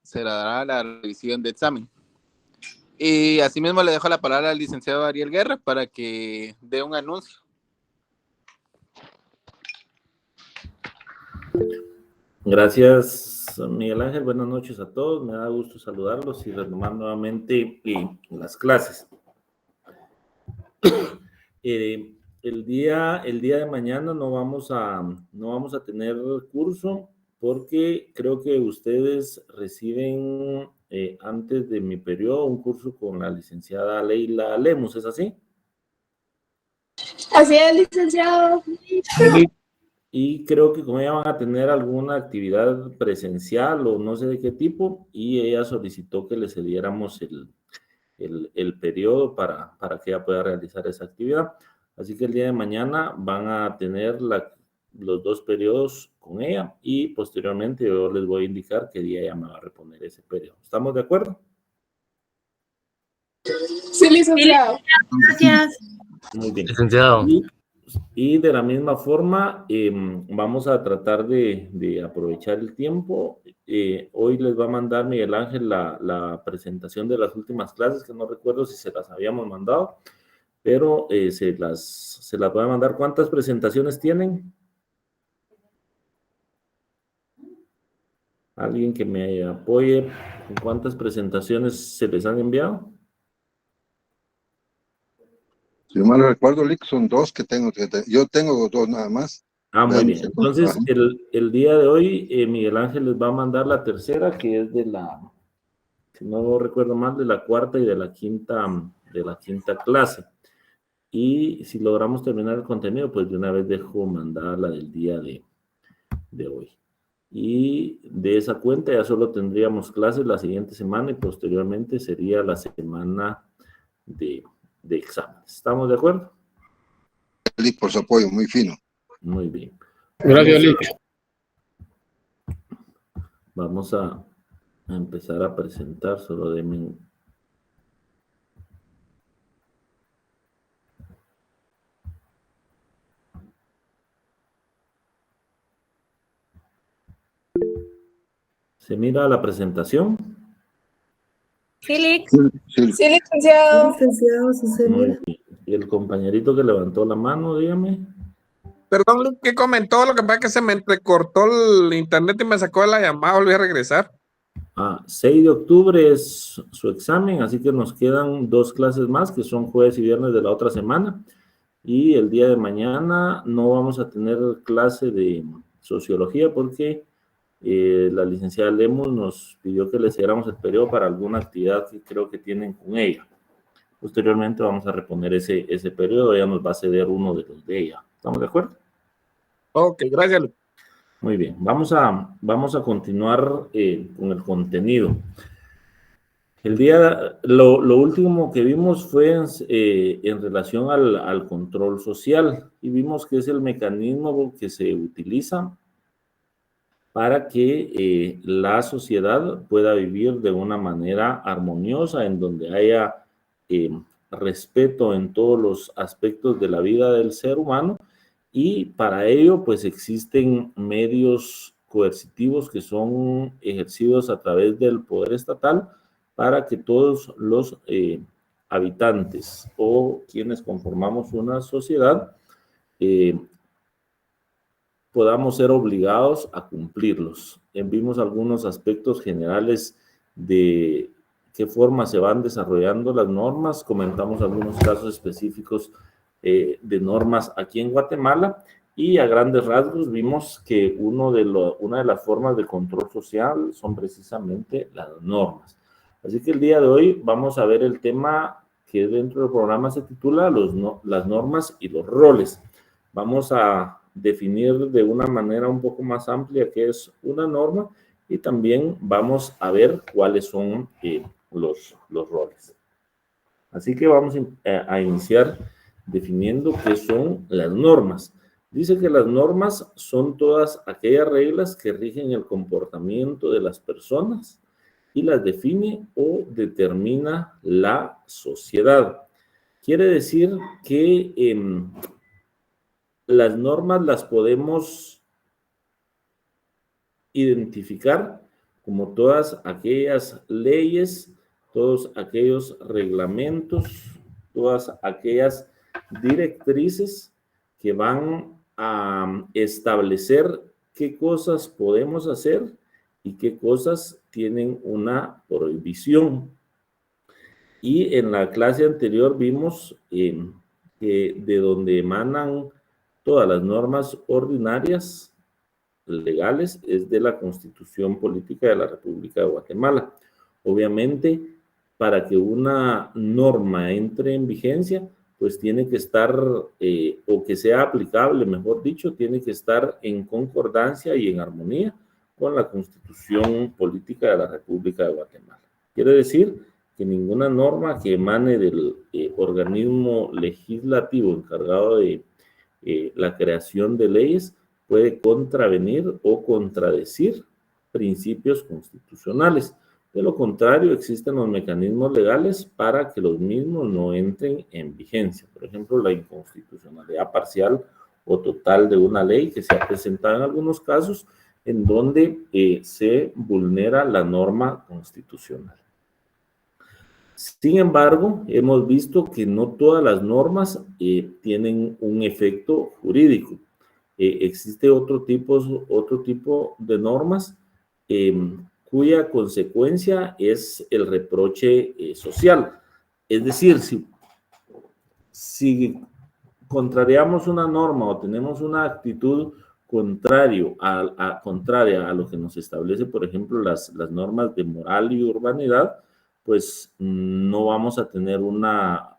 se dará la revisión de examen. Y asimismo le dejo la palabra al licenciado Ariel Guerra para que dé un anuncio. Gracias, Miguel Ángel. Buenas noches a todos. Me da gusto saludarlos y retomar nuevamente las clases. El día de mañana no vamos a tener curso porque creo que ustedes reciben antes de mi periodo un curso con la licenciada Leila Lemus, ¿es así? Así es, licenciado. Y creo que con ella van a tener alguna actividad presencial o no sé de qué tipo, y ella solicitó que le cediéramos el periodo para que ella pueda realizar esa actividad. Así que el día de mañana van a tener los 2 periodos con ella y posteriormente yo les voy a indicar qué día ella me va a reponer ese periodo. ¿Estamos de acuerdo? Sí, licenciado. Gracias. Muy bien. Licenciado. Y de la misma forma, vamos a tratar de aprovechar el tiempo. Hoy les va a mandar Miguel Ángel la presentación de las últimas clases, que no recuerdo si se las habíamos mandado, pero se las voy a mandar. ¿Cuántas presentaciones tienen? ¿Alguien que me apoye? ¿Cuántas presentaciones se les han enviado? Si mal no recuerdo, Lick, son 2 que tengo. Yo tengo 2 nada más. Muy bien. Entonces, el día de hoy, Miguel Ángel les va a mandar la tercera, que es si no recuerdo mal, de la 4ª y de la 5ª clase. Y si logramos terminar el contenido, pues de una vez dejo mandar la del día de hoy. Y de esa cuenta ya solo tendríamos clases la siguiente semana y posteriormente sería la semana de exámenes. ¿Estamos de acuerdo? Lick, por su apoyo, muy fino. Muy bien. Gracias, Lick. Vamos a empezar a presentar, solo denme ¿Se mira la presentación? Sí, Lick. Sí. Sí, licenciado. Licenciado, sí se Muy mira. bien. Y el compañerito que levantó la mano, dígame. Perdón, Luke, ¿qué comentó? Lo que pasa es que se me entrecortó el internet y me sacó de la llamada, volví a regresar. 6 de octubre es su examen, así que nos quedan 2 clases más, que son jueves y viernes de la otra semana. Y el día de mañana no vamos a tener clase de sociología porque la licenciada Lemus nos pidió que le cediéramos el periodo para alguna actividad que creo que tienen con ella. Posteriormente vamos a reponer ese periodo, ella nos va a ceder uno de los de ella. ¿Estamos de acuerdo? Ok, gracias, Luke. Muy bien, vamos a continuar con el contenido. Lo último que vimos fue en relación al control social y vimos que es el mecanismo que se utiliza para que la sociedad pueda vivir de una manera armoniosa, en donde haya respeto en todos los aspectos de la vida del ser humano, y para ello pues existen medios coercitivos que son ejercidos a través del poder estatal para que todos los habitantes o quienes conformamos una sociedad podamos ser obligados a cumplirlos. Vimos algunos aspectos generales de qué forma se van desarrollando las normas, comentamos algunos casos específicos de normas aquí en Guatemala y a grandes rasgos vimos que una de las formas de control social son precisamente las normas. Así que el día de hoy vamos a ver el tema que dentro del programa se titula las normas y los roles. Vamos a definir de una manera un poco más amplia qué es una norma y también vamos a ver cuáles son los roles. Así que vamos a iniciar definiendo qué son las normas. Dice que las normas son todas aquellas reglas que rigen el comportamiento de las personas y las define o determina la sociedad. Quiere decir que las normas las podemos identificar como todas aquellas leyes, todos aquellos reglamentos, todas aquellas directrices que van a establecer qué cosas podemos hacer y qué cosas tienen una prohibición. Y en la clase anterior vimos que de donde emanan todas las normas ordinarias legales es de la Constitución Política de la República de Guatemala. Obviamente, para que una norma entre en vigencia, pues tiene que estar, o que sea aplicable, mejor dicho, tiene que estar en concordancia y en armonía con la Constitución Política de la República de Guatemala. Quiere decir que ninguna norma que emane del organismo legislativo encargado de la creación de leyes puede contravenir o contradecir principios constitucionales. De lo contrario, existen los mecanismos legales para que los mismos no entren en vigencia. Por ejemplo, la inconstitucionalidad parcial o total de una ley que se ha presentado en algunos casos en donde se vulnera la norma constitucional. Sin embargo, hemos visto que no todas las normas tienen un efecto jurídico. Existe otro tipo de normas cuya consecuencia es el reproche social. Es decir, si contrariamos una norma o tenemos una actitud contraria a lo que nos establece, por ejemplo, las normas de moral y urbanidad, pues no vamos a tener una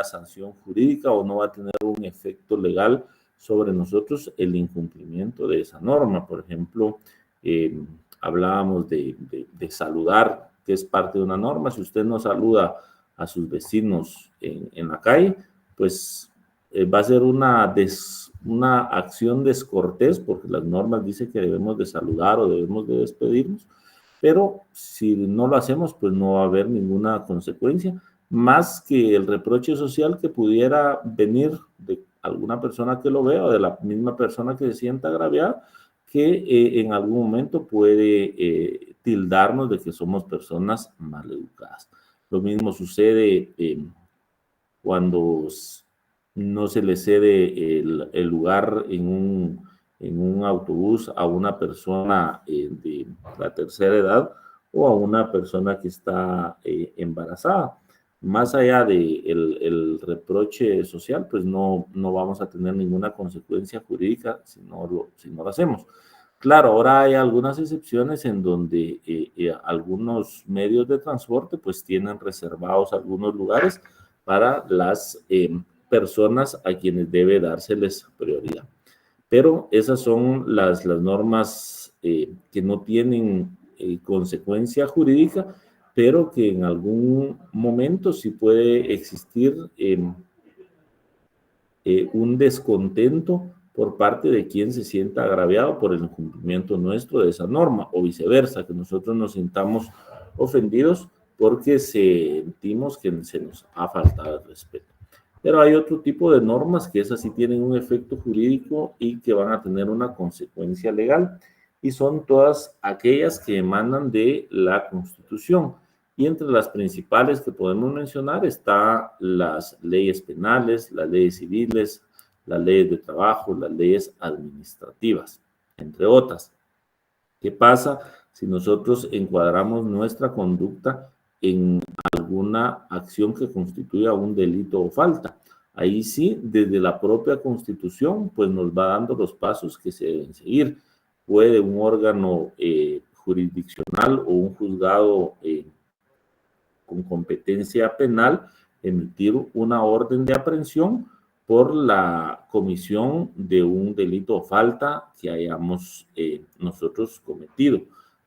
sanción jurídica o no va a tener un efecto legal sobre nosotros el incumplimiento de esa norma. Por ejemplo, hablábamos de saludar, que es parte de una norma. Si usted no saluda a sus vecinos en la calle, pues va a ser una acción descortés, porque las normas dicen que debemos de saludar o debemos de despedirnos, pero si no lo hacemos, pues no va a haber ninguna consecuencia, más que el reproche social que pudiera venir de alguna persona que lo vea o de la misma persona que se sienta agraviada, que en algún momento puede tildarnos de que somos personas maleducadas. Lo mismo sucede cuando no se le cede el lugar en un autobús a una persona de la tercera edad o a una persona que está embarazada. Más allá del reproche social, pues no vamos a tener ninguna consecuencia jurídica si no lo hacemos. Claro, ahora hay algunas excepciones en donde algunos medios de transporte pues tienen reservados algunos lugares para las personas a quienes debe dárseles prioridad. Pero esas son las normas que no tienen consecuencia jurídica, pero que en algún momento sí puede existir un descontento por parte de quien se sienta agraviado por el incumplimiento nuestro de esa norma, o viceversa, que nosotros nos sintamos ofendidos porque sentimos que se nos ha faltado el respeto. Pero hay otro tipo de normas que esas sí tienen un efecto jurídico y que van a tener una consecuencia legal, y son todas aquellas que emanan de la Constitución. Y entre las principales que podemos mencionar están las leyes penales, las leyes civiles, las leyes de trabajo, las leyes administrativas, entre otras. ¿Qué pasa si nosotros encuadramos nuestra conducta en alguna acción que constituya un delito o falta? Ahí sí, desde la propia Constitución, pues nos va dando los pasos que se deben seguir. Puede un órgano jurisdiccional o un juzgado con competencia penal emitir una orden de aprehensión por la comisión de un delito o falta que hayamos nosotros cometido.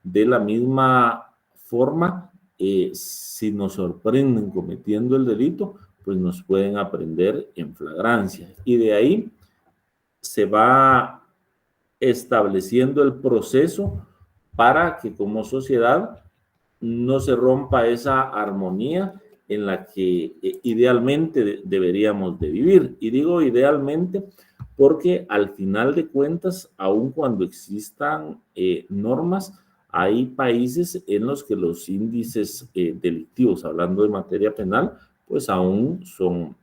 De la misma forma, si nos sorprenden cometiendo el delito, pues nos pueden aprehender en flagrancia. Y de ahí se va estableciendo el proceso para que como sociedad no se rompa esa armonía en la que idealmente deberíamos de vivir. Y digo idealmente porque al final de cuentas, aun cuando existan normas, hay países en los que los índices delictivos, hablando de materia penal, pues aún son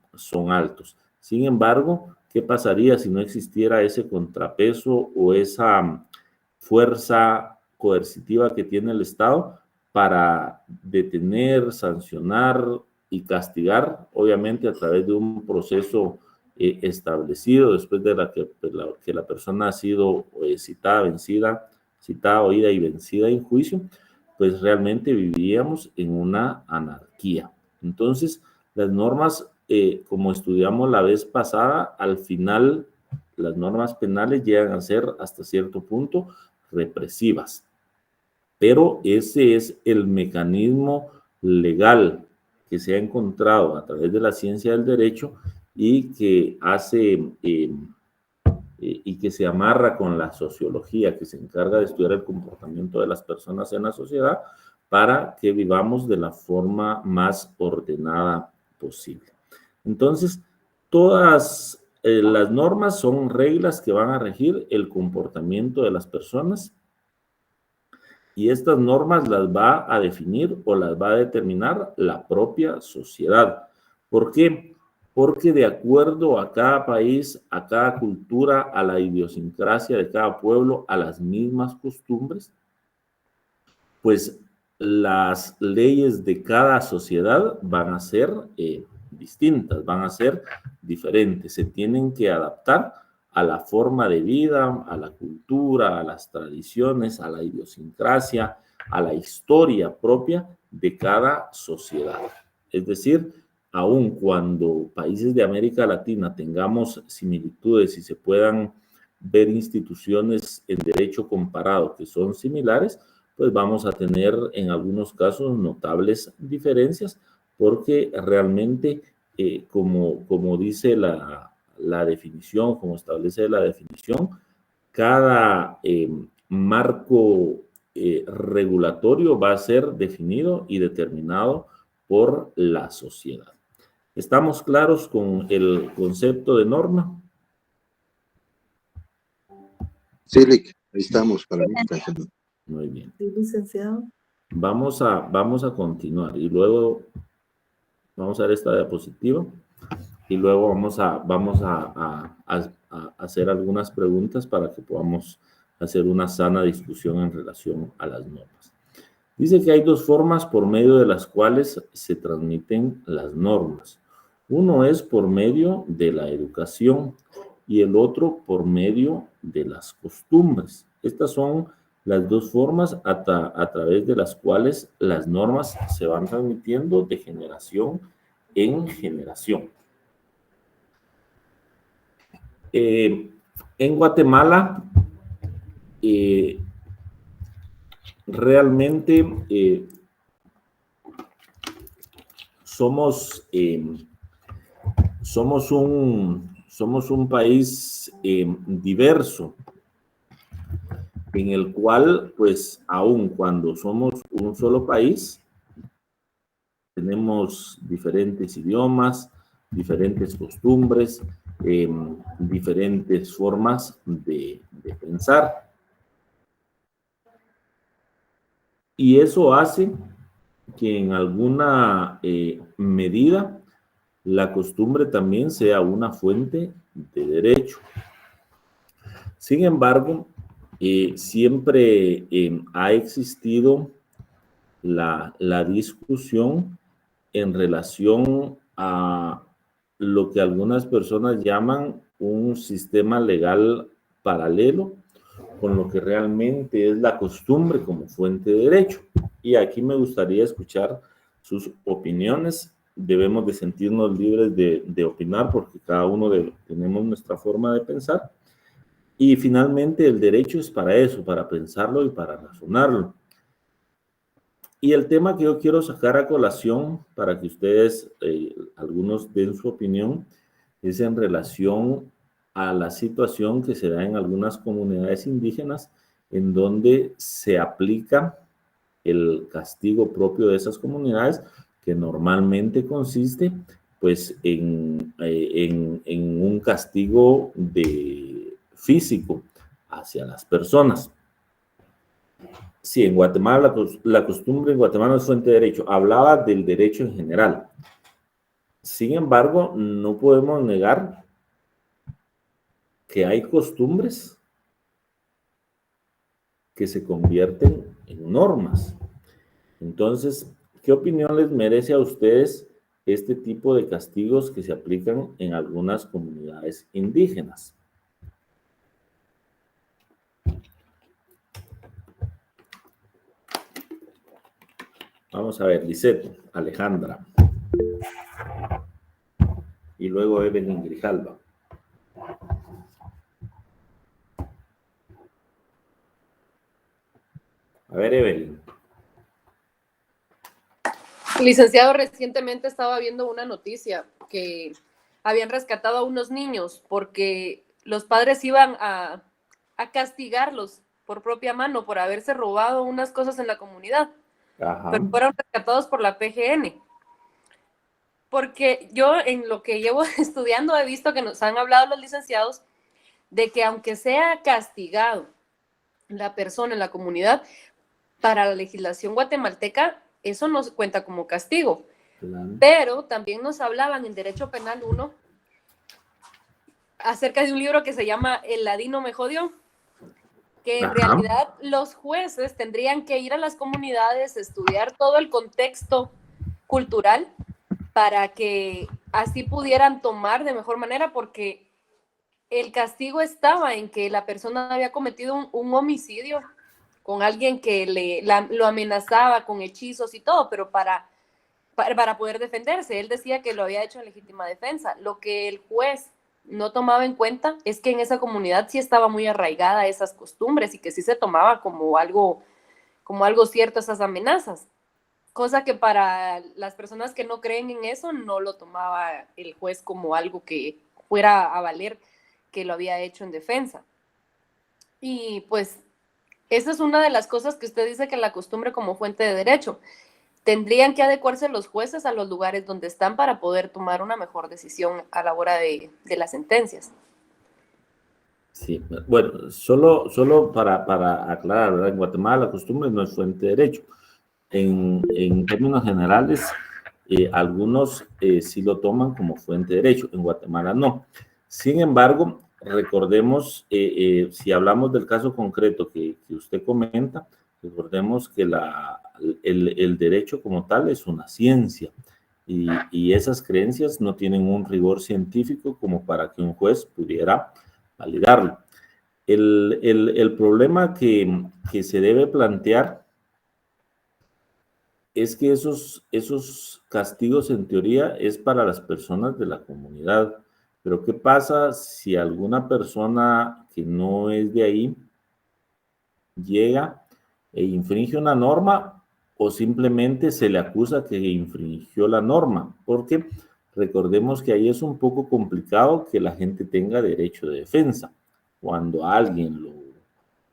altos. Sin embargo, ¿qué pasaría si no existiera ese contrapeso o esa fuerza coercitiva que tiene el Estado para detener, sancionar y castigar, obviamente a través de un proceso establecido después de que la persona ha sido citada, oída y vencida en juicio? Pues realmente vivíamos en una anarquía. Entonces, las normas, como estudiamos la vez pasada, al final las normas penales llegan a ser hasta cierto punto represivas. Pero ese es el mecanismo legal que se ha encontrado a través de la ciencia del derecho y que hace y que se amarra con la sociología, que se encarga de estudiar el comportamiento de las personas en la sociedad para que vivamos de la forma más ordenada posible. Entonces, todas las normas son reglas que van a regir el comportamiento de las personas, y estas normas las va a definir o las va a determinar la propia sociedad. ¿Por qué? Porque de acuerdo a cada país, a cada cultura, a la idiosincrasia de cada pueblo, a las mismas costumbres, pues las leyes de cada sociedad van a ser distintas, van a ser diferentes, se tienen que adaptar a la forma de vida, a la cultura, a las tradiciones, a la idiosincrasia, a la historia propia de cada sociedad. Es decir, aun cuando países de América Latina tengamos similitudes y se puedan ver instituciones en derecho comparado que son similares, pues vamos a tener en algunos casos notables diferencias, porque realmente, como dice la definición, como establece la definición, cada marco regulatorio va a ser definido y determinado por la sociedad. ¿Estamos claros con el concepto de norma? Sí, Lick, ahí estamos para mí. Muy bien. Sí, licenciado. Vamos a continuar y luego vamos a ver esta diapositiva y luego vamos a hacer algunas preguntas para que podamos hacer una sana discusión en relación a las normas. Dice que hay dos formas por medio de las cuales se transmiten las normas. Uno es por medio de la educación y el otro por medio de las costumbres. Estas son las dos formas a través de las cuales las normas se van transmitiendo de generación en generación. En Guatemala, realmente somos un país diverso, en el cual, pues, aun cuando somos un solo país, tenemos diferentes idiomas, diferentes costumbres, diferentes formas de pensar. Y eso hace que en alguna medida la costumbre también sea una fuente de derecho. Sin embargo, siempre ha existido la discusión en relación a lo que algunas personas llaman un sistema legal paralelo con lo que realmente es la costumbre como fuente de derecho. Y aquí me gustaría escuchar sus opiniones. Debemos de sentirnos libres de opinar porque cada uno tenemos nuestra forma de pensar. Y finalmente el derecho es para eso, para pensarlo y para razonarlo. Y el tema que yo quiero sacar a colación para que ustedes, algunos den su opinión, es en relación a la situación que se da en algunas comunidades indígenas en donde se aplica el castigo propio de esas comunidades, que normalmente consiste pues en un castigo físico hacia las personas. Sí, en Guatemala la costumbre en Guatemala no es fuente de derecho. Hablaba del derecho en general. Sin embargo, no podemos negar que hay costumbres que se convierten en normas. Entonces, ¿qué opinión les merece a ustedes este tipo de castigos que se aplican en algunas comunidades indígenas? Vamos a ver, Lisette, Alejandra. Y luego Evelyn Grijalva. A ver, Evelyn. Licenciado, recientemente estaba viendo una noticia que habían rescatado a unos niños porque los padres iban a castigarlos por propia mano por haberse robado unas cosas en la comunidad. Ajá. Pero fueron rescatados por la PGN. Porque yo en lo que llevo estudiando he visto que nos han hablado los licenciados de que aunque sea castigado la persona en la comunidad, para la legislación guatemalteca eso no se cuenta como castigo. Claro. Pero también nos hablaban en Derecho Penal 1 acerca de un libro que se llama El ladino me jodió, que en realidad los jueces tendrían que ir a las comunidades, estudiar todo el contexto cultural para que así pudieran tomar de mejor manera, porque el castigo estaba en que la persona había cometido un homicidio con alguien que lo amenazaba con hechizos y todo, pero para poder defenderse. Él decía que lo había hecho en legítima defensa. Lo que el juez no tomaba en cuenta es que en esa comunidad sí estaba muy arraigada esas costumbres y que sí se tomaba como algo cierto esas amenazas, cosa que para las personas que no creen en eso no lo tomaba el juez como algo que fuera a valer que lo había hecho en defensa. Y pues esa es una de las cosas que usted dice que la costumbre como fuente de derecho. Tendrían que adecuarse los jueces a los lugares donde están para poder tomar una mejor decisión a la hora de las sentencias. Sí, bueno, solo para aclarar, ¿verdad? En Guatemala la costumbre no es fuente de derecho. En términos generales, algunos sí lo toman como fuente de derecho, en Guatemala no. Sin embargo, recordemos, si hablamos del caso concreto que usted comenta, recordemos que el derecho como tal es una ciencia y esas creencias no tienen un rigor científico como para que un juez pudiera validarlo. El problema que se debe plantear es que esos castigos en teoría es para las personas de la comunidad, pero ¿qué pasa si alguna persona que no es de ahí llega e infringe una norma o simplemente se le acusa que infringió la norma? Porque recordemos que ahí es un poco complicado que la gente tenga derecho de defensa. Cuando alguien lo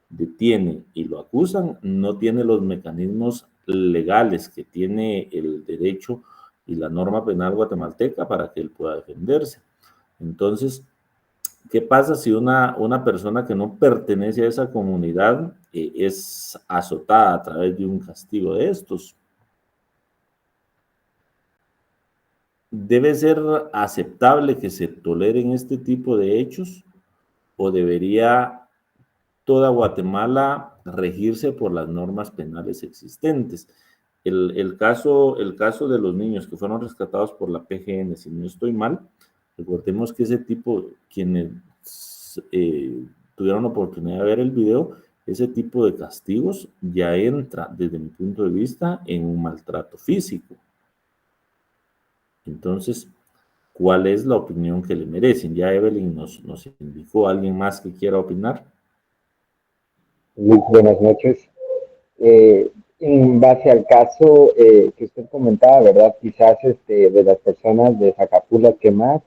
detiene y lo acusan, no tiene los mecanismos legales que tiene el derecho y la norma penal guatemalteca para que él pueda defenderse. Entonces, ¿qué pasa si una persona que no pertenece a esa comunidad es azotada a través de un castigo de estos? ¿Debe ser aceptable que se toleren este tipo de hechos o debería toda Guatemala regirse por las normas penales existentes? El caso de los niños que fueron rescatados por la PGN, si no estoy mal, recordemos que ese tipo, quienes tuvieron la oportunidad de ver el video, ese tipo de castigos ya entra, desde mi punto de vista, en un maltrato físico. Entonces, ¿cuál es la opinión que le merecen? Ya Evelyn nos indicó. ¿Alguien más que quiera opinar? Luis, buenas noches. En base al caso que usted comentaba, ¿verdad? Quizás de las personas de Zacapula que más,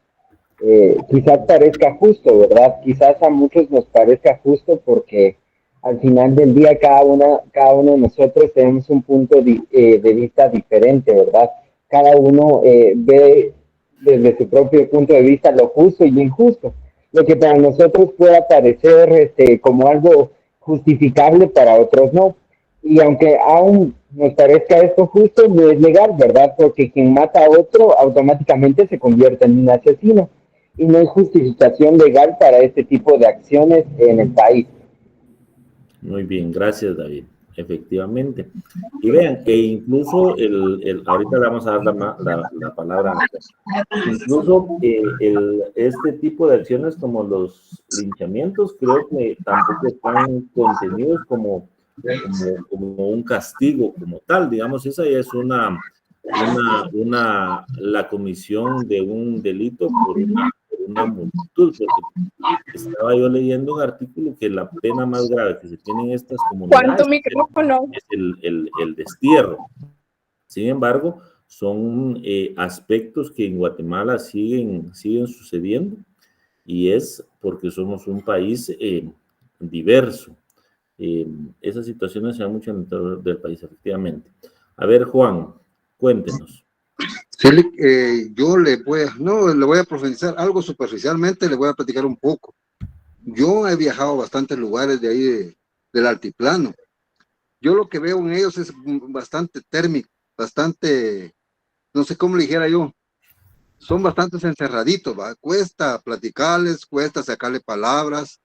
quizás parezca justo, ¿verdad? Quizás a muchos nos parezca justo porque al final del día cada uno de nosotros tenemos un punto de vista diferente, ¿verdad? Cada uno ve desde su propio punto de vista lo justo y lo injusto. Lo que para nosotros pueda parecer como algo justificable, para otros no. Y aunque aún nos parezca esto justo, no es legal, ¿verdad? Porque quien mata a otro automáticamente se convierte en un asesino. Y no hay justificación legal para este tipo de acciones en el país. Muy bien, gracias David. Efectivamente. Y vean que incluso ahorita le vamos a dar la palabra. Incluso este tipo de acciones como los linchamientos creo que tampoco están contenidos como un castigo como tal. Digamos, esa ya es la comisión de un delito por una multitud, porque estaba yo leyendo un artículo que la pena más grave que se tiene en estas comunidades ¿Cuánto micrófono? es el destierro. Sin embargo, son aspectos que en Guatemala siguen sucediendo, y es porque somos un país diverso. Esas situaciones se dan mucho en el interior del país, efectivamente. A ver, Juan, cuéntenos. Celic, yo le voy a profundizar algo superficialmente, le voy a platicar un poco. Yo he viajado a bastantes lugares de ahí del altiplano. Yo lo que veo en ellos es bastante térmico, bastante, no sé cómo le dijera yo, son bastante encerraditos, ¿va? Cuesta platicarles, cuesta sacarle palabras,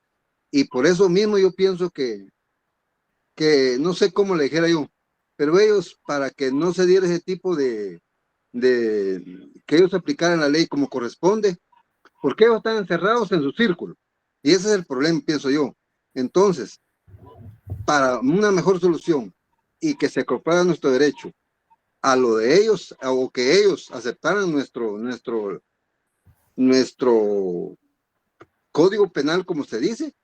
y por eso mismo yo pienso que no sé cómo le dijera yo, pero ellos, para que no se diera ese tipo de que ellos aplicaran la ley como corresponde, porque ellos están encerrados en su círculo, y ese es el problema, pienso yo. Entonces, para una mejor solución y que se acoplara nuestro derecho a lo de ellos, o que ellos aceptaran nuestro código penal, como se dice,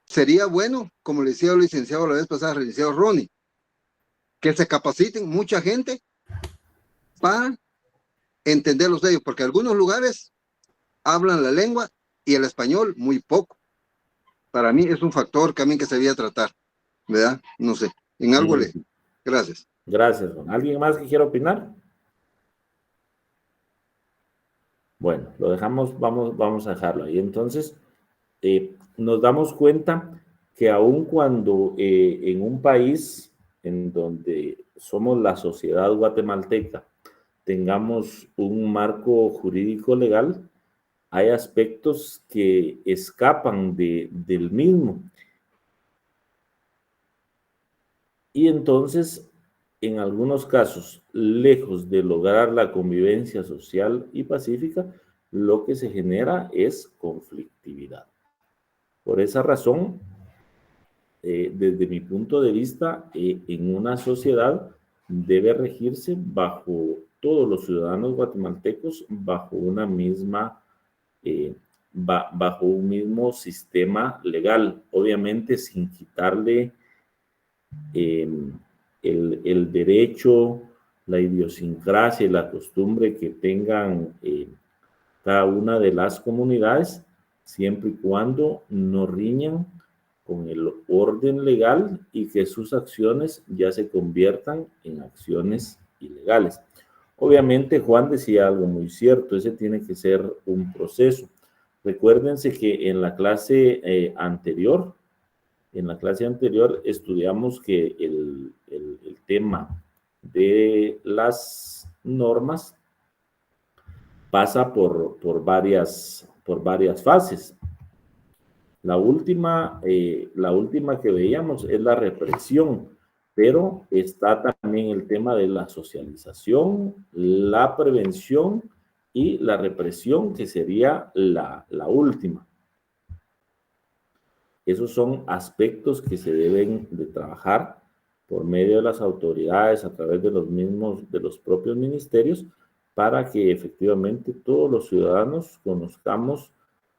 sería bueno, como le decía el licenciado la vez pasada, el licenciado Ronnie, que se capaciten mucha gente para entenderlos de ellos, porque algunos lugares hablan la lengua y el español muy poco. Para mí es un factor también que se debía tratar, ¿verdad? No sé, en algo le... Gracias. Gracias, Juan. ¿Alguien más que quiera opinar? Bueno, lo dejamos, vamos a dejarlo ahí. Entonces, nos damos cuenta que aun cuando en un país en donde somos la sociedad guatemalteca, tengamos un marco jurídico legal, hay aspectos que escapan del mismo. Y entonces, en algunos casos, lejos de lograr la convivencia social y pacífica, lo que se genera es conflictividad. Por esa razón, desde mi punto de vista, en una sociedad debe regirse bajo todos los ciudadanos guatemaltecos bajo una misma bajo un mismo sistema legal, obviamente sin quitarle el derecho, la idiosincrasia y la costumbre que tengan cada una de las comunidades, siempre y cuando no riñan con el orden legal y que sus acciones ya se conviertan en acciones ilegales. Obviamente, Juan decía algo muy cierto, ese tiene que ser un proceso. Recuérdense que en la clase anterior estudiamos que el tema de las normas pasa por varias fases. La última que veíamos es la represión, pero está también el tema de la socialización, la prevención y la represión, que sería la última. Esos son aspectos que se deben de trabajar por medio de las autoridades, a través de los propios ministerios, para que efectivamente todos los ciudadanos conozcamos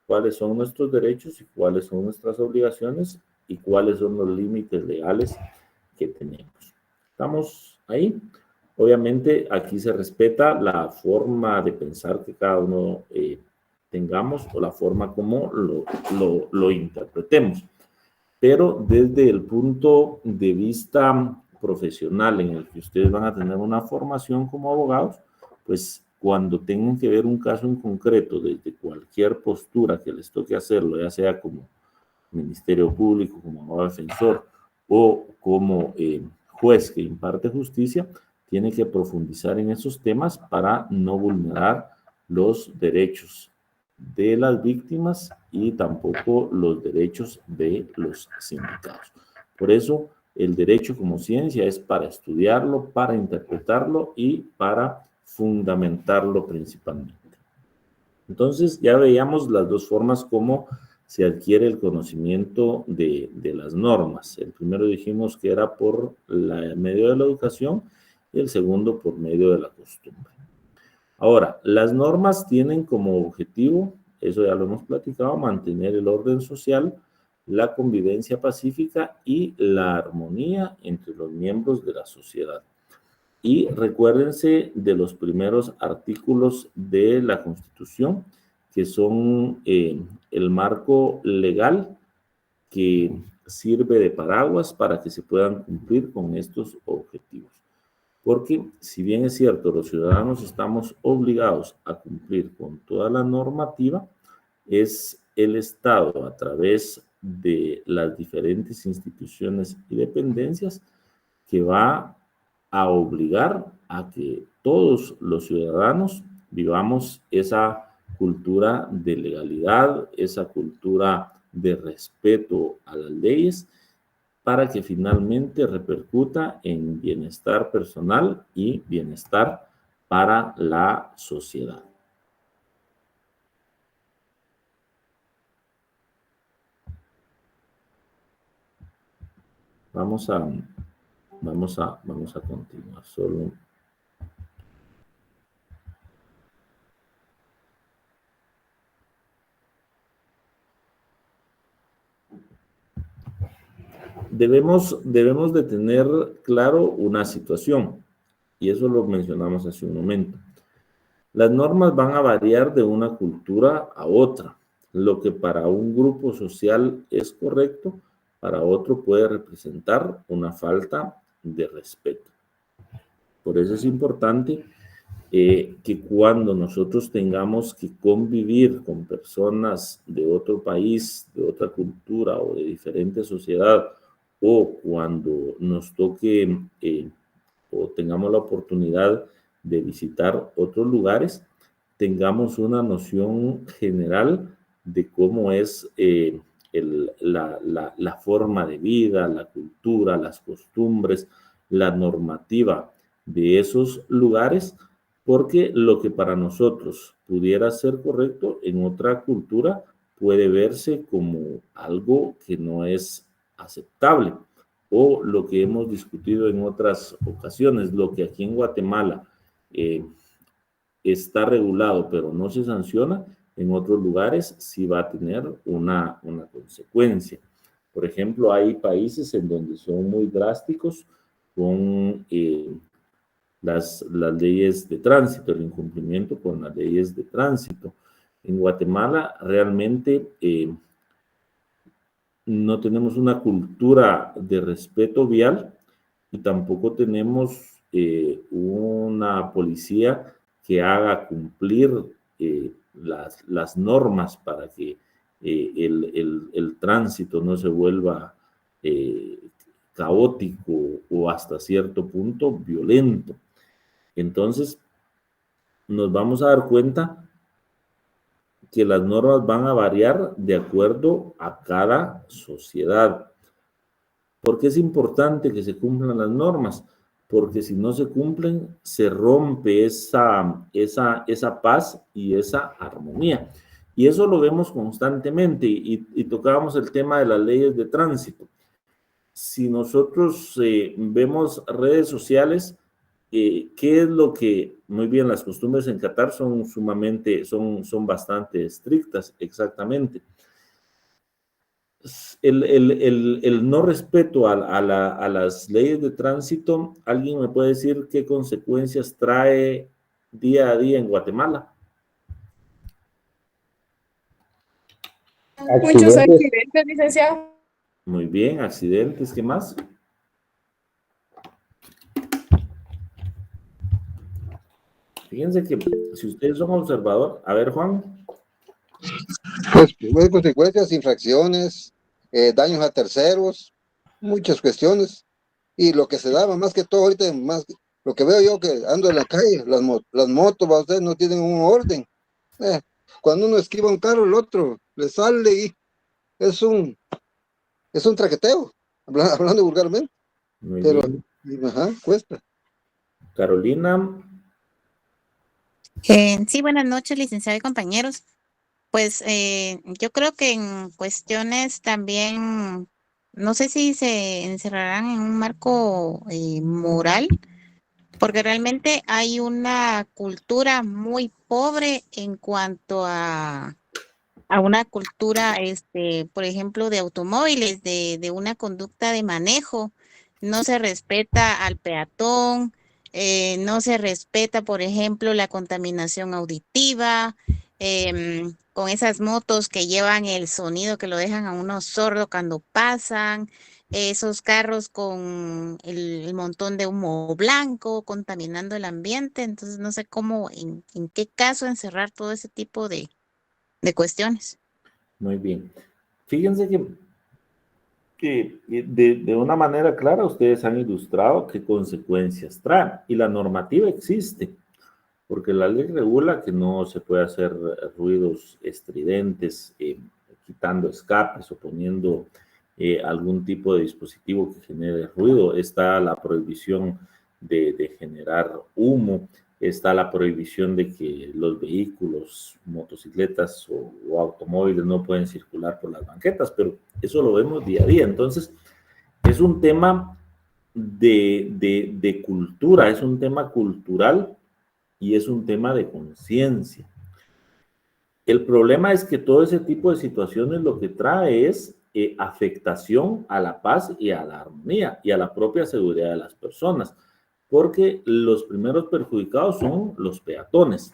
cuáles son nuestros derechos y cuáles son nuestras obligaciones y cuáles son los límites legales que tenemos. ¿Estamos ahí? Obviamente aquí se respeta la forma de pensar que cada uno tengamos, o la forma como lo interpretemos. Pero desde el punto de vista profesional, en el que ustedes van a tener una formación como abogados, pues cuando tengan que ver un caso en concreto, desde cualquier postura que les toque hacerlo, ya sea como Ministerio Público, como abogado defensor, o como juez que imparte justicia, tiene que profundizar en esos temas para no vulnerar los derechos de las víctimas y tampoco los derechos de los sindicados. Por eso, el derecho como ciencia es para estudiarlo, para interpretarlo y para fundamentarlo principalmente. Entonces, ya veíamos las dos formas como se adquiere el conocimiento de las normas. El primero dijimos que era por medio de la educación y el segundo por medio de la costumbre. Ahora, las normas tienen como objetivo, eso ya lo hemos platicado, mantener el orden social, la convivencia pacífica y la armonía entre los miembros de la sociedad. Y recuérdense de los primeros artículos de la Constitución, que son el marco legal que sirve de paraguas para que se puedan cumplir con estos objetivos. Porque si bien es cierto, los ciudadanos estamos obligados a cumplir con toda la normativa, es el Estado a través de las diferentes instituciones y dependencias que va a obligar a que todos los ciudadanos vivamos esa cultura de legalidad, esa cultura de respeto a las leyes, para que finalmente repercuta en bienestar personal y bienestar para la sociedad. Vamos a continuar solo. Debemos de tener claro una situación, y eso lo mencionamos hace un momento. Las normas van a variar de una cultura a otra. Lo que para un grupo social es correcto, para otro puede representar una falta de respeto. Por eso es importante que cuando nosotros tengamos que convivir con personas de otro país, de otra cultura o de diferente sociedad, o cuando nos toque o tengamos la oportunidad de visitar otros lugares, tengamos una noción general de cómo es la forma de vida, la cultura, las costumbres, la normativa de esos lugares, porque lo que para nosotros pudiera ser correcto, en otra cultura puede verse como algo que no es aceptable, o lo que hemos discutido en otras ocasiones, lo que aquí en Guatemala está regulado pero no se sanciona, en otros lugares sí va a tener una consecuencia. Por ejemplo, hay países en donde son muy drásticos con las leyes de tránsito, el incumplimiento con las leyes de tránsito. En Guatemala realmente no tenemos una cultura de respeto vial y tampoco tenemos una policía que haga cumplir las normas para que el tránsito no se vuelva caótico o hasta cierto punto violento. Entonces, nos vamos a dar cuenta que las normas van a variar de acuerdo a cada sociedad. ¿Por qué es importante que se cumplan las normas? Porque si no se cumplen, se rompe esa paz y esa armonía. Y eso lo vemos constantemente y tocábamos el tema de las leyes de tránsito. Si nosotros vemos redes sociales, ¿qué es lo que, muy bien, las costumbres en Qatar son bastante estrictas, exactamente. El no respeto a las leyes de tránsito, ¿alguien me puede decir qué consecuencias trae día a día en Guatemala? Muchos accidentes, licenciado. Muy bien, accidentes, ¿qué más? Fíjense que si ustedes son observador, a ver, Juan. Pues consecuencias, infracciones, daños a terceros, muchas cuestiones. Y lo que se daba más que todo ahorita, más lo que veo yo que ando en la calle, las motos, ¿va? Ustedes no tienen un orden. Cuando uno esquiva un carro, el otro le sale y es un traqueteo, hablando vulgarmente. Muy Pero, bien. ajá, cuesta. Carolina, Sí, buenas noches, licenciado y compañeros. Pues yo creo que en cuestiones también, no sé si se encerrarán en un marco moral, porque realmente hay una cultura muy pobre en cuanto a una cultura, por ejemplo, de automóviles, de una conducta de manejo. No se respeta al peatón, no se respeta, por ejemplo, la contaminación auditiva, con esas motos que llevan el sonido que lo dejan a uno sordo cuando pasan, esos carros con el montón de humo blanco contaminando el ambiente. Entonces, no sé cómo, en qué caso encerrar todo ese tipo de cuestiones. muy bien. Fíjense que de una manera clara ustedes han ilustrado qué consecuencias trae. Y la normativa existe, porque la ley regula que no se puede hacer ruidos estridentes, quitando escapes o poniendo algún tipo de dispositivo que genere ruido. Está la prohibición de generar humo, está la prohibición de que los vehículos, motocicletas o automóviles no pueden circular por las banquetas, pero eso lo vemos día a día. Entonces, es un tema de cultura, es un tema cultural y es un tema de conciencia. El problema es que todo ese tipo de situaciones lo que trae es afectación a la paz y a la armonía y a la propia seguridad de las personas, porque los primeros perjudicados son los peatones.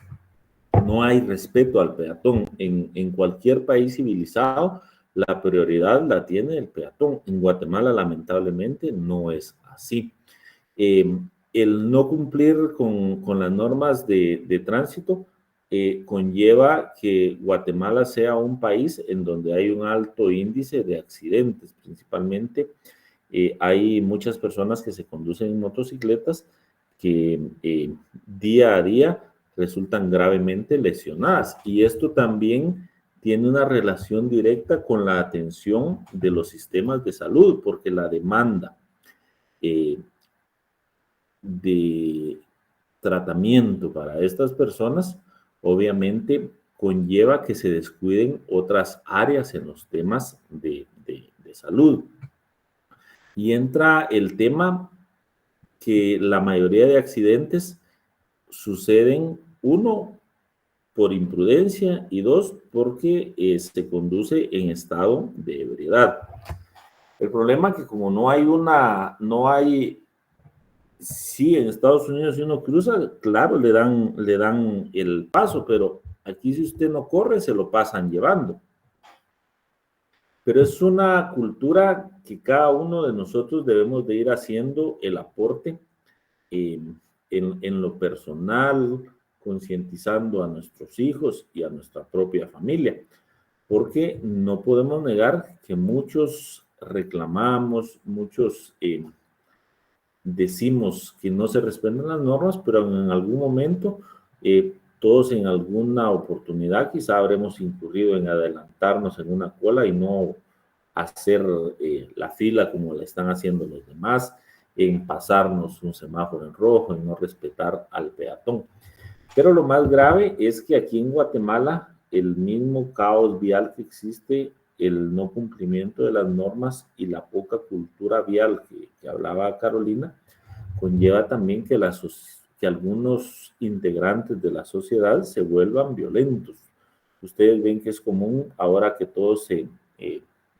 No hay respeto al peatón. En cualquier país civilizado, la prioridad la tiene el peatón. En Guatemala, lamentablemente, no es así. El no cumplir con las normas de tránsito conlleva que Guatemala sea un país en donde hay un alto índice de accidentes. Principalmente hay muchas personas que se conducen en motocicletas que día a día resultan gravemente lesionadas. Y esto también tiene una relación directa con la atención de los sistemas de salud, porque la demanda de tratamiento para estas personas obviamente conlleva que se descuiden otras áreas en los temas de salud. Y entra el tema que la mayoría de accidentes suceden, uno, por imprudencia y dos, porque se conduce en estado de ebriedad. El problema es que como no hay, sí, en Estados Unidos si uno cruza, claro, le dan el paso, pero aquí si usted no corre, se lo pasan llevando. Pero es una cultura que cada uno de nosotros debemos de ir haciendo el aporte en lo personal, concientizando a nuestros hijos y a nuestra propia familia, porque no podemos negar que muchos reclamamos, muchos decimos que no se respetan las normas, pero en algún momento todos en alguna oportunidad quizá habremos incurrido en adelantarnos en una cola y no hacer la fila como la están haciendo los demás, en pasarnos un semáforo en rojo, en no respetar al peatón. Pero lo más grave es que aquí en Guatemala el mismo caos vial que existe, el no cumplimiento de las normas y la poca cultura vial que hablaba Carolina, conlleva también que algunos integrantes de la sociedad se vuelvan violentos. Ustedes ven que es común, ahora que todo se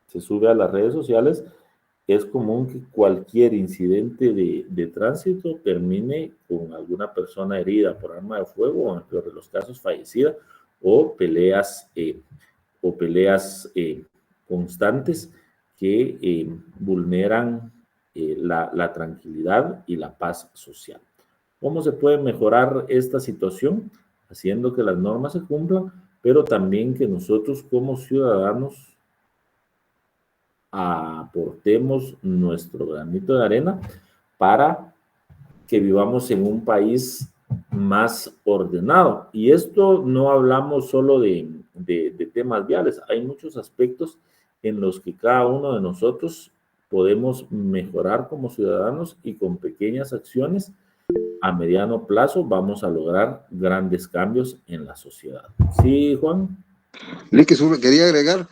sube a las redes sociales, es común que cualquier incidente de tránsito termine con alguna persona herida por arma de fuego o en el peor de los casos fallecida, o peleas constantes que vulneran la tranquilidad y la paz social. ¿Cómo se puede mejorar esta situación? Haciendo que las normas se cumplan, pero también que nosotros como ciudadanos aportemos nuestro granito de arena para que vivamos en un país más ordenado. Y esto no hablamos solo de temas viales, hay muchos aspectos en los que cada uno de nosotros podemos mejorar como ciudadanos y con pequeñas acciones a mediano plazo vamos a lograr grandes cambios en la sociedad. ¿Sí, Juan? Lique, quería agregar,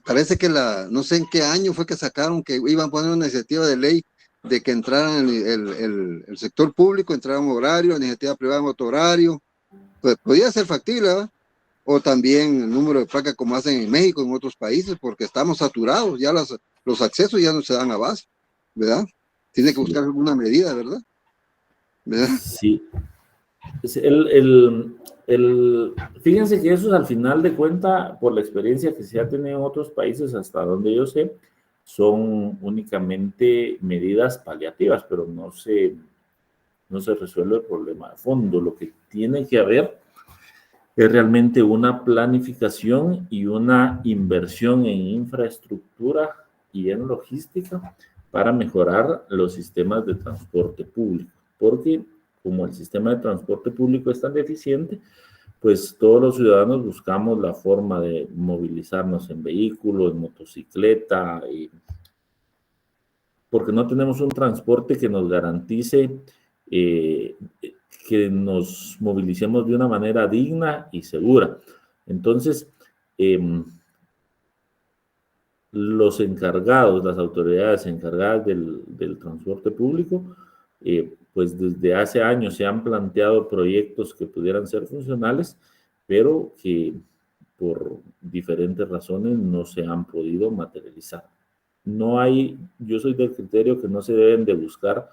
parece que no sé en qué año fue que sacaron que iban a poner una iniciativa de ley de que entraran el sector público, entrara en horario, la iniciativa privada en otro horario, pues podía ser factible, ¿verdad? O también el número de placas como hacen en México, en otros países, porque estamos saturados, ya los accesos ya no se dan a base, ¿verdad? Tiene que buscar alguna medida, ¿verdad? Sí. Fíjense que eso es al final de cuenta, por la experiencia que se ha tenido en otros países, hasta donde yo sé, son únicamente medidas paliativas, pero no se resuelve el problema de fondo. Lo que tiene que haber es realmente una planificación y una inversión en infraestructura y en logística para mejorar los sistemas de transporte público, porque como el sistema de transporte público es tan deficiente, pues todos los ciudadanos buscamos la forma de movilizarnos en vehículo, en motocicleta, porque no tenemos un transporte que nos garantice que nos movilicemos de una manera digna y segura. Entonces, los encargados, las autoridades encargadas del transporte público, pues desde hace años se han planteado proyectos que pudieran ser funcionales, pero que por diferentes razones no se han podido materializar. Yo soy del criterio que no se deben de buscar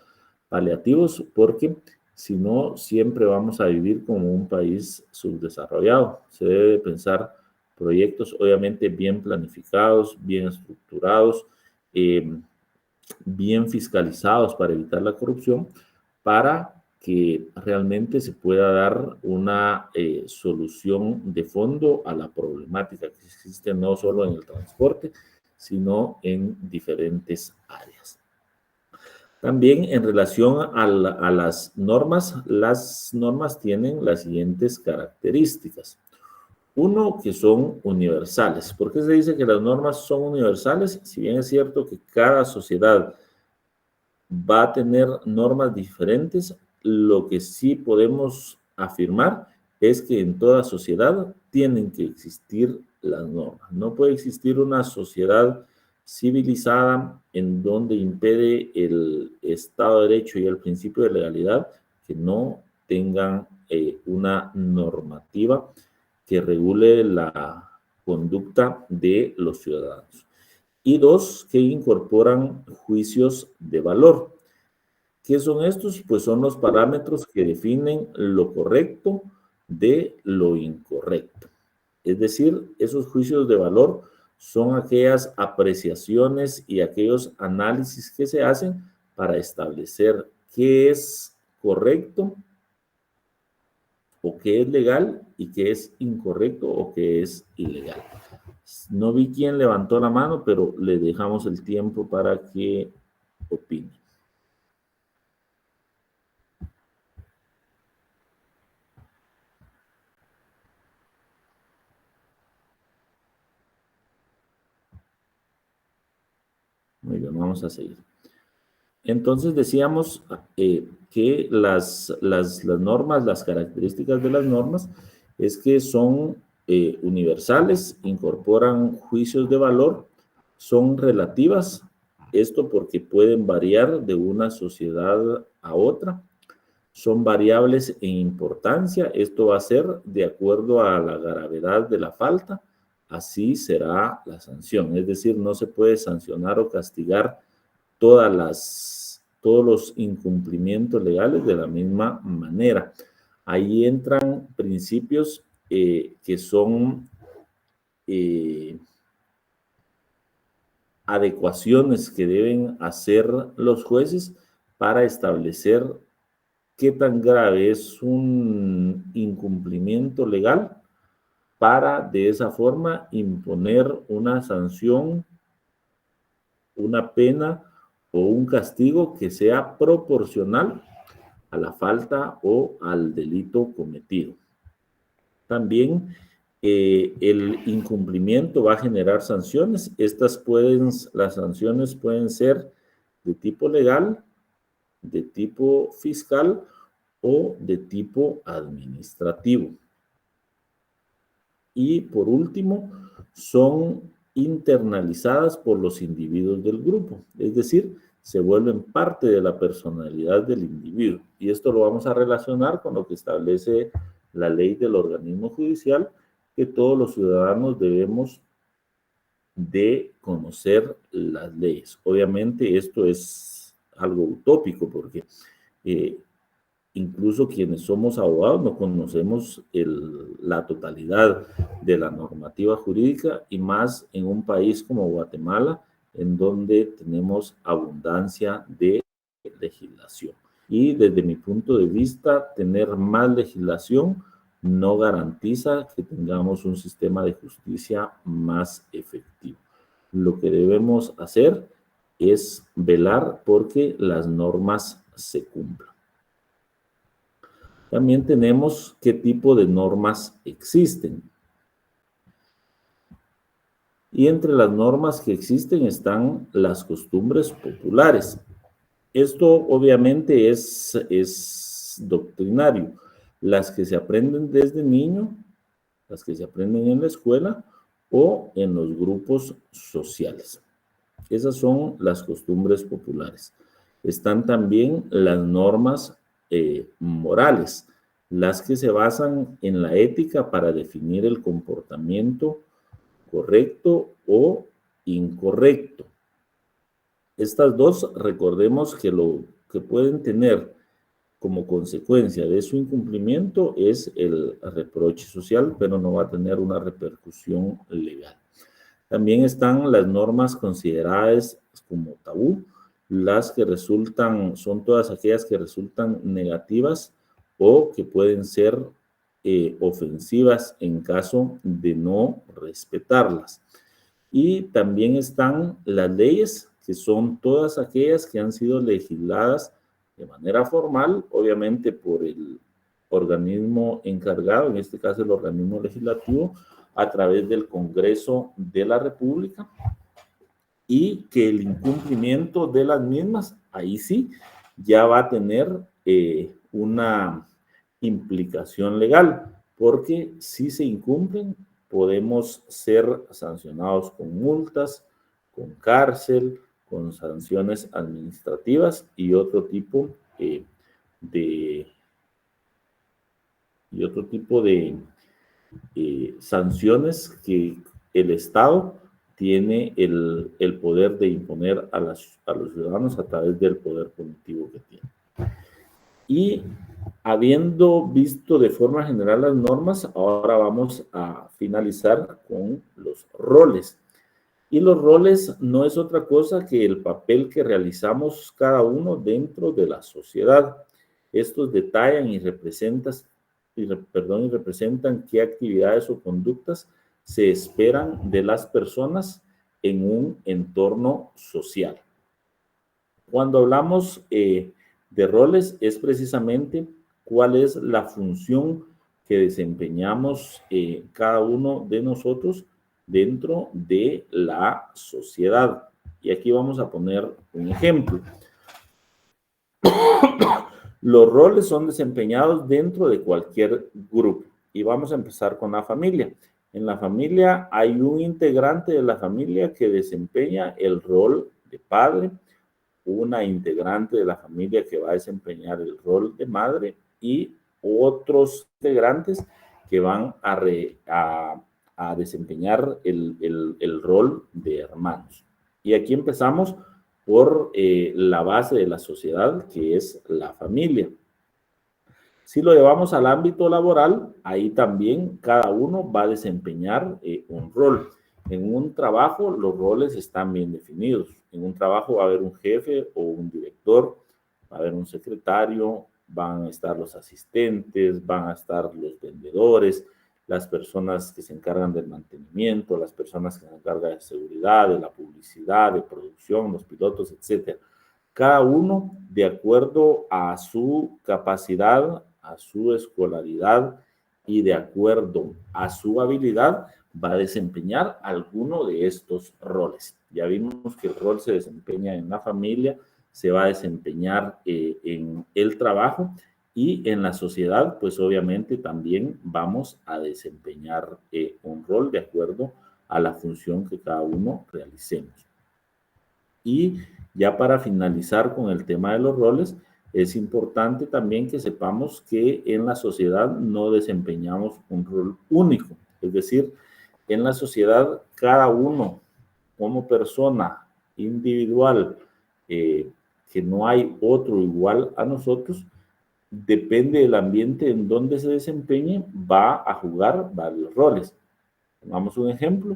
paliativos, porque si no, siempre vamos a vivir como un país subdesarrollado. Se debe de pensar proyectos obviamente bien planificados, bien estructurados, bien fiscalizados para evitar la corrupción, para que realmente se pueda dar una solución de fondo a la problemática que existe no solo en el transporte, sino en diferentes áreas. También en relación a las normas tienen las siguientes características. Uno, que son universales. ¿Por qué se dice que las normas son universales? Si bien es cierto que cada sociedad va a tener normas diferentes, lo que sí podemos afirmar es que en toda sociedad tienen que existir las normas. No puede existir una sociedad civilizada en donde impere el Estado de Derecho y el principio de legalidad que no tengan una normativa que regule la conducta de los ciudadanos. Y dos, que incorporan juicios de valor. ¿Qué son estos? Pues son los parámetros que definen lo correcto de lo incorrecto. Es decir, esos juicios de valor son aquellas apreciaciones y aquellos análisis que se hacen para establecer qué es correcto o qué es legal y qué es incorrecto o qué es ilegal. No vi quién levantó la mano, pero le dejamos el tiempo para que opine. Muy bien, vamos a seguir. Entonces decíamos que las normas, las características de las normas es que son universales, incorporan juicios de valor, son relativas, esto porque pueden variar de una sociedad a otra, son variables en importancia, esto va a ser de acuerdo a la gravedad de la falta, así será la sanción, es decir, no se puede sancionar o castigar todos los incumplimientos legales de la misma manera. Ahí entran principios que son adecuaciones que deben hacer los jueces para establecer qué tan grave es un incumplimiento legal para de esa forma imponer una sanción, una pena o un castigo que sea proporcional a la falta o al delito cometido. También el incumplimiento va a generar sanciones. Las sanciones pueden ser de tipo legal, de tipo fiscal o de tipo administrativo. Y por último, son internalizadas por los individuos del grupo, es decir, se vuelven parte de la personalidad del individuo. Y esto lo vamos a relacionar con lo que establece la ley del organismo judicial, que todos los ciudadanos debemos de conocer las leyes. Obviamente esto es algo utópico porque incluso quienes somos abogados no conocemos la totalidad de la normativa jurídica, y más en un país como Guatemala, en donde tenemos abundancia de legislación. Y desde mi punto de vista, tener más legislación no garantiza que tengamos un sistema de justicia más efectivo. Lo que debemos hacer es velar porque las normas se cumplan. También tenemos qué tipo de normas existen. Y entre las normas que existen están las costumbres populares. Esto obviamente es doctrinario. Las que se aprenden desde niño, las que se aprenden en la escuela o en los grupos sociales. Esas son las costumbres populares. Están también las normas morales, las que se basan en la ética para definir el comportamiento correcto o incorrecto. Estas dos, recordemos que lo que pueden tener como consecuencia de su incumplimiento es el reproche social, pero no va a tener una repercusión legal. También están las normas consideradas como tabú, las que son todas aquellas que resultan negativas o que pueden ser ofensivas en caso de no respetarlas. Y también están las leyes, que son todas aquellas que han sido legisladas de manera formal, obviamente por el organismo encargado, en este caso el organismo legislativo, a través del Congreso de la República, y que el incumplimiento de las mismas, ahí sí, ya va a tener una implicación legal, porque si se incumplen, podemos ser sancionados con multas, con cárcel, con sanciones administrativas y otro tipo de sanciones que el Estado tiene el poder de imponer a los ciudadanos a través del poder punitivo que tiene. Y habiendo visto de forma general las normas, ahora vamos a finalizar con los roles. Y los roles no es otra cosa que el papel que realizamos cada uno dentro de la sociedad. Estos detallan y representan qué actividades o conductas se esperan de las personas en un entorno social. Cuando hablamos de roles, es precisamente cuál es la función que desempeñamos cada uno de nosotros dentro de la sociedad. Y aquí vamos a poner un ejemplo. Los roles son desempeñados dentro de cualquier grupo. Y vamos a empezar con la familia. En la familia hay un integrante de la familia que desempeña el rol de padre, una integrante de la familia que va a desempeñar el rol de madre y otros integrantes que van a desempeñar el rol de hermanos. Y aquí empezamos por la base de la sociedad, que es la familia. Si lo llevamos al ámbito laboral, ahí también cada uno va a desempeñar un rol. En un trabajo los roles están bien definidos. En un trabajo va a haber un jefe o un director, va a haber un secretario, van a estar los asistentes, van a estar los vendedores, las personas que se encargan del mantenimiento, las personas que se encargan de seguridad, de la publicidad, de producción, los pilotos, etc. Cada uno de acuerdo a su capacidad, a su escolaridad y de acuerdo a su habilidad va a desempeñar alguno de estos roles. Ya vimos que el rol se desempeña en la familia, se va a desempeñar en el trabajo y en la sociedad, pues obviamente también vamos a desempeñar un rol de acuerdo a la función que cada uno realicemos. Y ya para finalizar con el tema de los roles, es importante también que sepamos que en la sociedad no desempeñamos un rol único. Es decir, en la sociedad cada uno como persona individual, que no hay otro igual a nosotros, depende del ambiente en donde se desempeñe, va a jugar varios roles. Pongamos un ejemplo.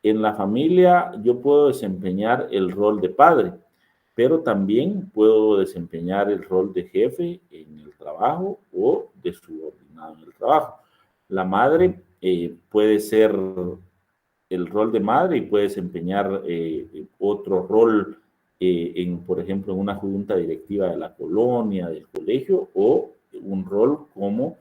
En la familia yo puedo desempeñar el rol de padre, pero también puedo desempeñar el rol de jefe en el trabajo o de subordinado en el trabajo. La madre puede ser el rol de madre y puede desempeñar otro rol por ejemplo, en una junta directiva de la colonia, del colegio, o un rol como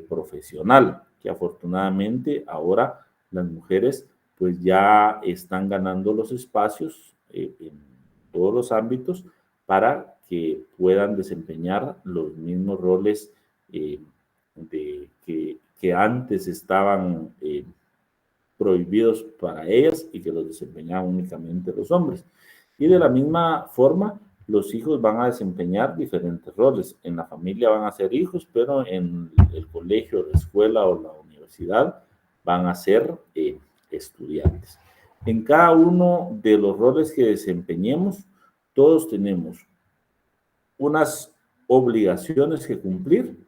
profesional, que afortunadamente ahora las mujeres pues ya están ganando los espacios en todos los ámbitos para que puedan desempeñar los mismos roles que antes estaban prohibidos para ellas y que los desempeñaban únicamente los hombres. Y de la misma forma, los hijos van a desempeñar diferentes roles. En la familia van a ser hijos, pero en el colegio, la escuela o la universidad van a ser estudiantes. En cada uno de los roles que desempeñemos, todos tenemos unas obligaciones que cumplir,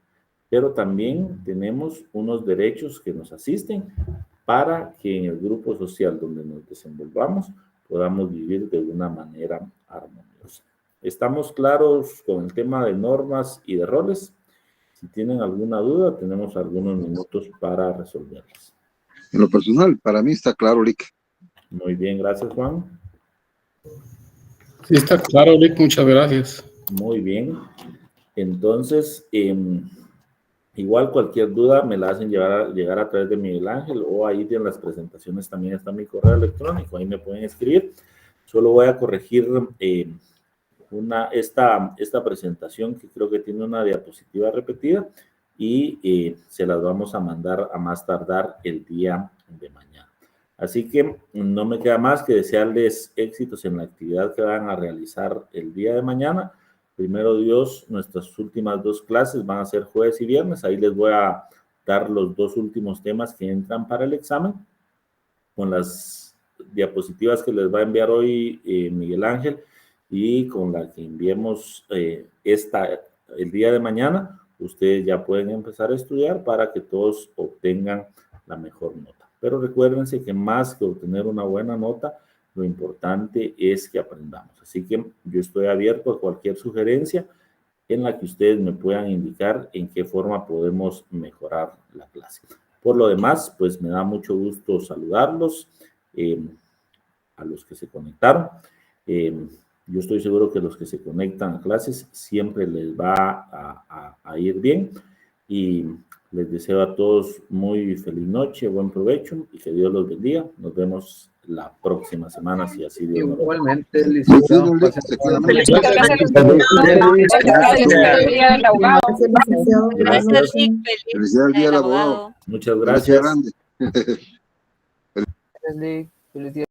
pero también tenemos unos derechos que nos asisten para que en el grupo social donde nos desenvolvamos podamos vivir de una manera armoniosa. ¿Estamos claros con el tema de normas y de roles? Si tienen alguna duda, tenemos algunos minutos para resolverlas. En lo personal, para mí está claro, Lick. Muy bien, gracias, Juan. Sí, está claro, Lick, muchas gracias. Muy bien. Entonces, igual cualquier duda me la hacen llegar a través de Miguel Ángel o ahí en las presentaciones también está mi correo electrónico, ahí me pueden escribir. Solo voy a corregir esta presentación que creo que tiene una diapositiva repetida y se las vamos a mandar a más tardar el día de mañana. Así que no me queda más que desearles éxitos en la actividad que van a realizar el día de mañana. Primero Dios, nuestras últimas 2 clases van a ser jueves y viernes. Ahí les voy a dar los 2 últimos temas que entran para el examen con las diapositivas que les va a enviar hoy Miguel Ángel y con la que enviemos el día de mañana. Ustedes ya pueden empezar a estudiar para que todos obtengan la mejor nota. Pero recuérdense que más que obtener una buena nota, lo importante es que aprendamos. Así que yo estoy abierto a cualquier sugerencia en la que ustedes me puedan indicar en qué forma podemos mejorar la clase. Por lo demás, pues me da mucho gusto saludarlos, a los que se conectaron. Yo estoy seguro que los que se conectan a clases siempre les va a ir bien y les deseo a todos muy feliz noche, buen provecho y que Dios los bendiga. Nos vemos la próxima semana, si así Dios nos lo permite. Igualmente, licenciado. Gracias. Felicidades al día del abogado. Muchas gracias. Gracias grande. Feliz día.